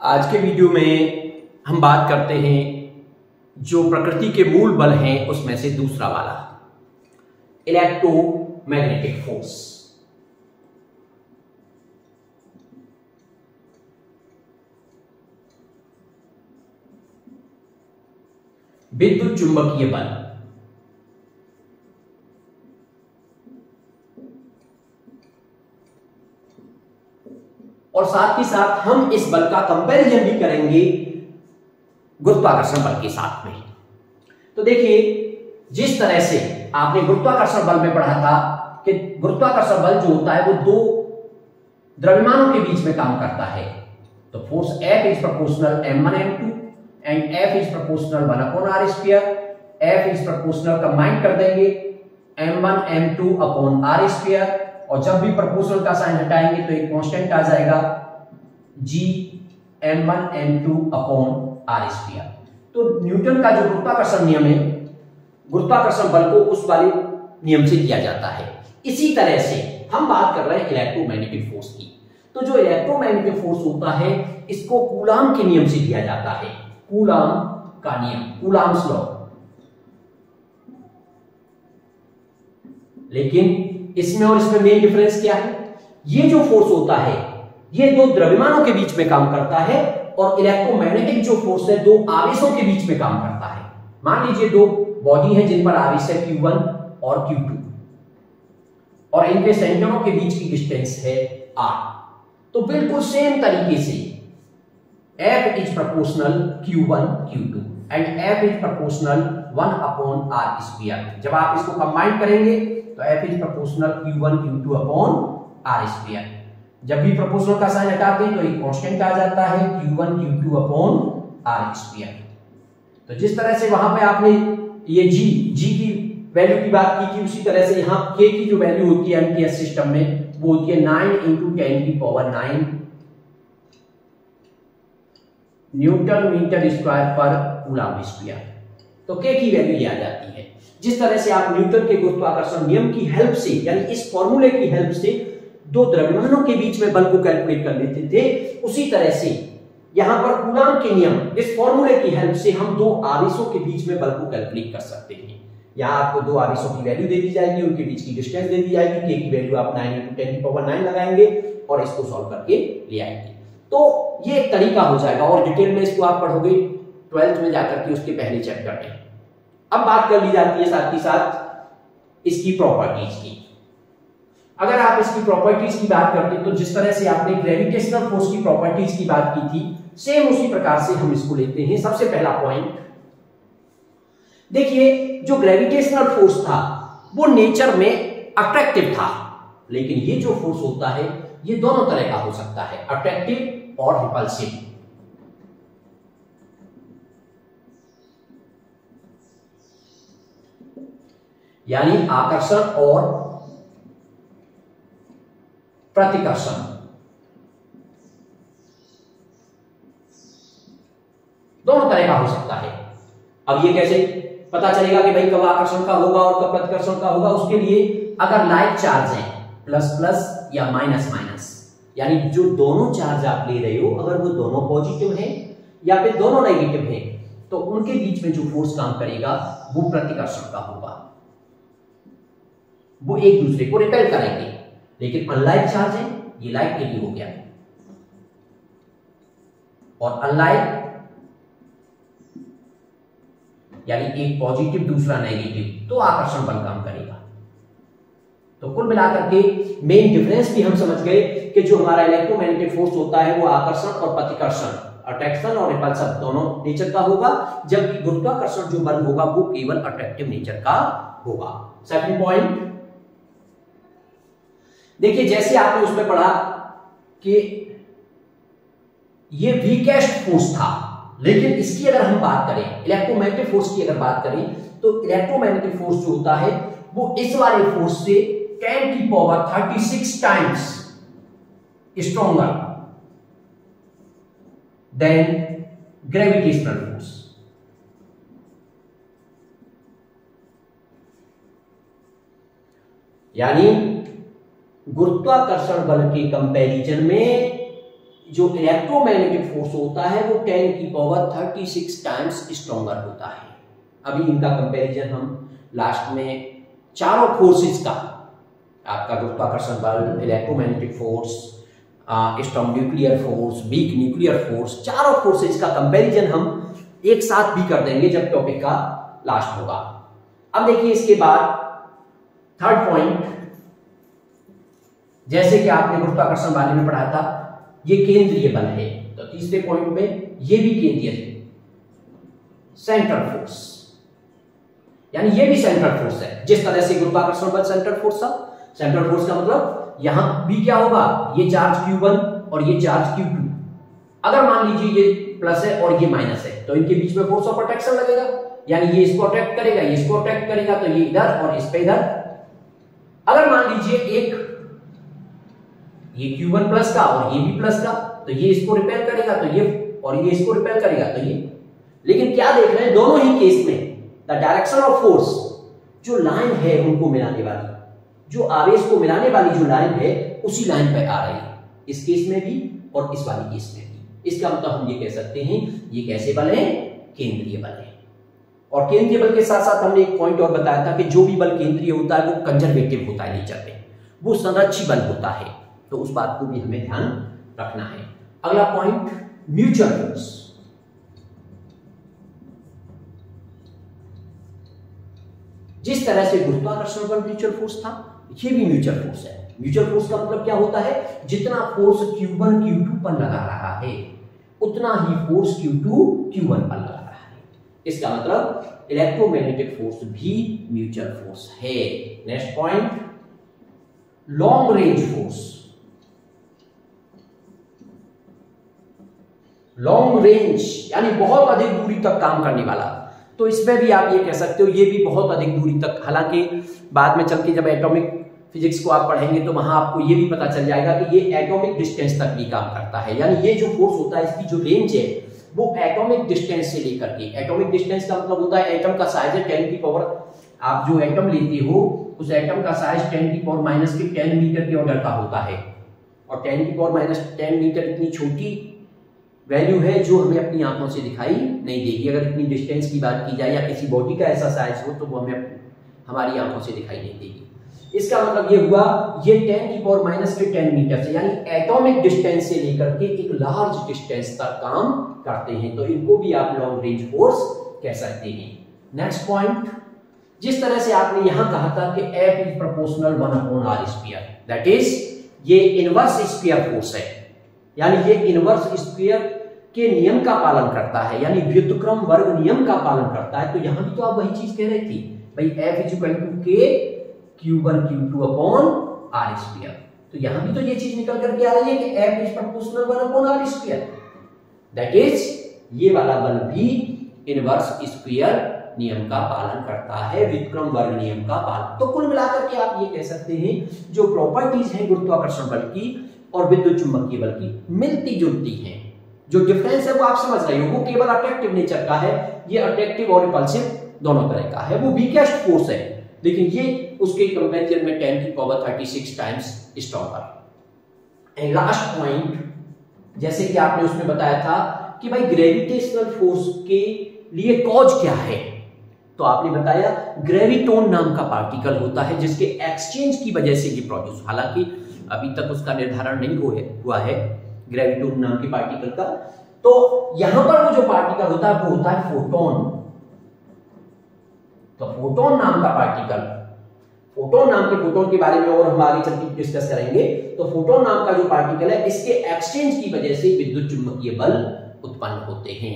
आज के वीडियो में हम बात करते हैं जो प्रकृति के मूल बल हैं उसमें से दूसरा वाला इलेक्ट्रोमैग्नेटिक फोर्स। विद्युत चुंबकीय बल। और साथ ही साथ हम इस बल का कंपैरिजन भी करेंगे गुरुत्वाकर्षण बल के साथ में। तो देखिए, जिस तरह से आपने गुरुत्वाकर्षण बल में पढ़ा था कि गुरुत्वाकर्षण बल जो होता है वो दो द्रव्यमानों के बीच में काम करता है। तो force F is proportional m1 m2 and F is proportional 1/r square. F is proportional combine कर देंगे m1 m2 upon r square, और जब भी प्रोपोर्शनल का साइन हटाएंगे तो एक कांस्टेंट आ जाएगा g m1 m2 upon r square. तो न्यूटन का जो गुरुत्वाकर्षण नियम है, गुरुत्वाकर्षण बल को उस वाले नियम से दिया जाता है। इसी तरह से हम बात कर रहे हैं इलेक्ट्रोमैग्नेटिक फोर्स की। तो जो इलेक्ट्रोमैग्नेटिक फोर्स होता है इसको कूलाम के नियम से दिया जाता है। कूलाम का नियम, कूलाम्स लॉ। लेकिन इसमें और इसमें मेन डिफरेंस क्या है? ये जो फोर्स होता है ये दो द्रव्यमानों के बीच में काम करता है, और इलेक्ट्रोमैग्नेटिक जो फोर्स है दो आवेशों के बीच में काम करता है। मान लीजिए दो बॉडी है जिन पर आवेश है Q1 और Q2, और इनके सेंटरों के बीच की डिस्टेंस है r। तो बिल्कुल सेम तरीके से F is proportional Q1 Q2 and F is proportional 1/r square. जब आप इसको कंबाइन करेंगे तो F is proportional Q1 Q2 upon r square. जब भी प्रोपोर्शनल का साइन हटाते हैं तो एक कांस्टेंट आ जाता है Q1 Q2 upon r square. तो जिस तरह से वहां पे आपने ये g की वैल्यू की बात की थी, उसी तरह से यहाँ k की जो वैल्यू होती है MTS सिस्टम में वो होती है 9 × 10⁻⁹ न्यूटन मीटर स्क्वायर पर कूलम्ब स्क्वायर। तो k की वैल्यू ये आ जाती है। जिस तरह से आप न्यूटन के गुरुत्वाकर्षण नियम की हेल्प से, यानी इस फॉर्मूले की हेल्प से दो द्रव्यमानों के बीच में बल को कैलकुलेट कर लेते थे, उसी तरह से यहां पर कूलम्ब के नियम, इस फॉर्मूले की हेल्प से हम दो आवेशों के बीच में बल को कैलकुलेट कर सकते हैं। यहां आपको दो आवेशों की वैल्यू दे दी जाएगी, उनके बीच की डिस्टेंस दे दी जाएगी, k की वैल्यू आप 9 × 10⁻⁹ लगाएंगे और इसको सॉल्व करके ले आएंगे। तो ये एक तरीका हो जाएगा, और डिटेल में इसको आप पढ़ोगे 12th में जाकर के उसके पहले चैप्टर में। अब बात कर ली जाती है साथ ही साथ इसकी प्रॉपर्टीज की। अगर आप इसकी प्रॉपर्टीज की बात करते हैं तो जिस तरह से आपने ग्रेविटेशनल फोर्स की प्रॉपर्टीज की बात की थी, सेम उसी प्रकार से हम इसको लेते हैं। सबसे पहला पॉइंट देखिए, जो ग्रेविटेशनल फोर्स था वो नेचर में अट्रैक्टिव था, लेकिन ये जो फोर्स होता है ये दोनों तरह का हो सकता है, अट्रैक्टिव और रिपल्सिव। यानी आकर्षण और प्रतिकर्षण दोनों तरह का हो सकता है। अब ये कैसे पता चलेगा कि भाई कब आकर्षण का होगा और कब प्रतिकर्षण का होगा? उसके लिए अगर लाइक चार्ज है प्लस प्लस या माइनस माइनस, यानी जो दोनों चार्ज आप ले रहे हो अगर वो दोनों पॉजिटिव हैं या फिर दोनों नेगेटिव हैं, तो उनके बीच में जो फोर्स काम करेगा वो प्रतिकर्षण का होगा, वो एक दूसरे को रिपेल करेंगे। लेकिन अनलाइक चार्ज है, ये लाइक के लिए हो गया, और अनलाइक यानी एक पॉजिटिव दूसरा नेगेटिव, तो आकर्षण बल काम करेगा। तो कुल मिलाकर के मेन डिफरेंस भी हम समझ गए कि जो हमारा इलेक्ट्रोमैग्नेटिक फोर्स होता है वो आकर्षण और प्रतिकर्षण, अट्रैक्शन और रिपल्सन दोनों नेचर का होगा, जबकि गुरुत्वाकर्षण जो बल होगा वो केवल अट्रैक्टिव नेचर का होगा। सेकंड पॉइंट देखिए, जैसे आपने उसमें पढ़ा कि ये वीकेस्ट फोर्स था, लेकिन इसकी अगर हम बात करें, इलेक्ट्रोमैग्नेटिक फोर्स की अगर बात करें, तो इलेक्ट्रोमैग्नेटिक फोर्स जो होता है वो इस वाले फोर्स से 10⁻36 times stronger than gravitational force. यानी गुरुत्वाकर्षण बल के कंपैरिजन में जो इलेक्ट्रोमैग्नेटिक फोर्स होता है वो 10 की पावर 36 टाइम्स स्ट्रॉन्गर होता है। अभी इनका कंपैरिजन हम लास्ट में चारों फोर्सेस का, आपका गुरुत्वाकर्षण बल, electromagnetic force, strong nuclear force, weak nuclear force, चारों फोर्सेस का कंपैरिजन हम एक साथ भी कर देंगे जब टॉपिक का लास्ट होगा। अब देखिए इसके बाद थर्ड पॉइंट, जैसे कि आपने गुरुत्वाकर्षण बारे में पढ़ा था, ये केंद्रीय बल है, तो तीसरे पॉइंट में ये भी केंद्रीय है, सेंट्रल फोर्स, यानी ये भी सेंट्रल फोर्स है। जिस तरह से गुरुत्वाकर्षण बल सेंट्रल फोर्स था, सेंट्रल फोर्स का मतलब यहां भी क्या होगा, ये चार्ज Q1 और ये चार्ज Q2, अगर मान लीजिए ये प्लस है और ये माइनस है तो इनके बीच में फोर्स ऑफ अट्रैक्शन लगेगा, यानी ये इसको अट्रैक्ट करेगा, ये इसको अट्रैक्ट करेगा, तो ये इधर और इस पे इधर। अगर मान लीजिए एक ये Q1 प्लस का और ये भी प्लस का, तो ये इसको रिपेल करेगा, तो ये और ये इसको रिपेल करेगा, तो ये। लेकिन क्या देख रहे हैं, दोनों ही केस में द डायरेक्शन ऑफ फोर्स, जो लाइन है उनको मिलाने वाली, जो आवेश को मिलाने वाली जो लाइन है उसी लाइन पे आ रही है, इस केस में भी और इस वाली केस में भी। इसका मतलब हम ये कह सकते हैं ये कैसे बल है, केंद्रीय बल है। और केंद्रीय बल के साथ साथ हमने एक पॉइंट और बताया था कि जो भी बल केंद्रीय होता है वो कंजर्वेटिव होता है नेचर में, वो संरक्षी बल होता है, तो उस बात को भी हमें ध्यान रखना है। अगला पॉइंट, म्यूचुअल फोर्स। जिस तरह से गुरुत्वाकर्षण बल म्यूचुअल फोर्स था, ये भी म्यूचुअल फोर्स है। म्यूचुअल फोर्स का मतलब क्या होता है, जितना फोर्स Q1 Q2 पर लगा रहा है उतना ही फोर्स Q2 Q1 पर लगा रहा है। इसका मतलब इलेक्ट्रोमैग्नेटिक फोर्स भी म्यूचुअल फोर्स है। Next point, long range force. Long range यानी बहुत अधिक दूरी तक काम करने वाला, तो इसमें भी आप ये कह सकते हो ये भी बहुत अधिक दूरी तक, हालांकि बाद में चल के जब एटॉमिक फिजिक्स को आप पढ़ेंगे तो वहां आपको ये भी पता चल जाएगा कि ये एटॉमिक डिस्टेंस तक भी काम करता है, यानी ये जो फोर्स होता है इसकी जो रेंज है वो एटॉमिक डिस्टेंस से लेकर के, एटॉमिक डिस्टेंस का मतलब होता है एटम का साइज है 10 की पावर, आप जो एटम लेते हो उस एटम का साइज 10 की पावर माइनस के 10 मीटर के ऑर्डर का होता है, और 10 की पावर माइनस 10 मीटर इतनी छोटी वैल्यू है जो हमें अपनी आंखों से दिखाई नहीं देगी। अगर इतनी डिस्टेंस की बात की जाए या किसी बॉडी का ऐसा साइज हो तो वो हमें हमारी आंखों से दिखाई नहीं देगी। इसका मतलब ये हुआ ये 10 की पावर माइनस के 10 मीटर से, यानी एटॉमिक डिस्टेंस से लेकर के एक लार्ज डिस्टेंस तक काम करते हैं, तो इनको भी आप लॉन्ग रेंज फोर्स कह सकते हैं। नेक्स्ट पॉइंट, जिस तरह से आपने यहां कहा था कि F is proportional 1/r square, that is ये इनवर्स स्क्वायर फोर्स है, यानी ये इनवर्स स्क्वायर के नियम का पालन करता है, यानी व्युत्क्रम वर्ग नियम का पालन करता है। तो यहां भी तो आप वही चीज कह रहे थी भाई, F is equal to K Q1 Q2 upon R square, तो यहां भी तो ये चीज निकल करके आ रही है कि F is proportional 1/r square, that is ये वाला बल भी इनवर्स स्क्वायर नियम का पालन करता है, व्युत्क्रम वर्ग नियम का पालन। तो कुल मिलाकर के आप ये कह सकते हैं जो प्रॉपर्टीज हैं गुरुत्वाकर्षण बल की और विद्युत चुंबकीय बल की मिलती जुलती हैं, जो डिफरेंस है वो आप समझ रहे हो, वो केवल अट्रैक्टिव नेचर का है, ये अट्रैक्टिव और रिपल्सिव दोनों तरह का है, वो वीकेस्ट फोर्स है, लेकिन ये उसके कंपैरिजन में 10 की power 36 times stronger. And last point, जैसे कि आपने उसमें बताया था कि भाई ग्रेविटेशनल फोर्स के लिए कॉज क्या है, तो आपने बताया ग्रेविटोन नाम का पार्टिकल होता है जिसके एक्सचेंज की वजह से ये प्रोड्यूस, हालांकि अभी तक उसका निर्धारण नहीं हुआ है ग्रेविटोन नाम के पार्टिकल का। तो यहां पर वो जो पार्टिकल होता है वो होता है फोटोन। तो फोटोन नाम का पार्टिकल, फोटोन नाम के फोटोन के बारे में और हम आगे चल के डिस्कस करेंगे। तो फोटोन नाम का जो पार्टिकल है इसके एक्सचेंज की वजह से विद्युत चुंबकीय बल उत्पन्न होते हैं।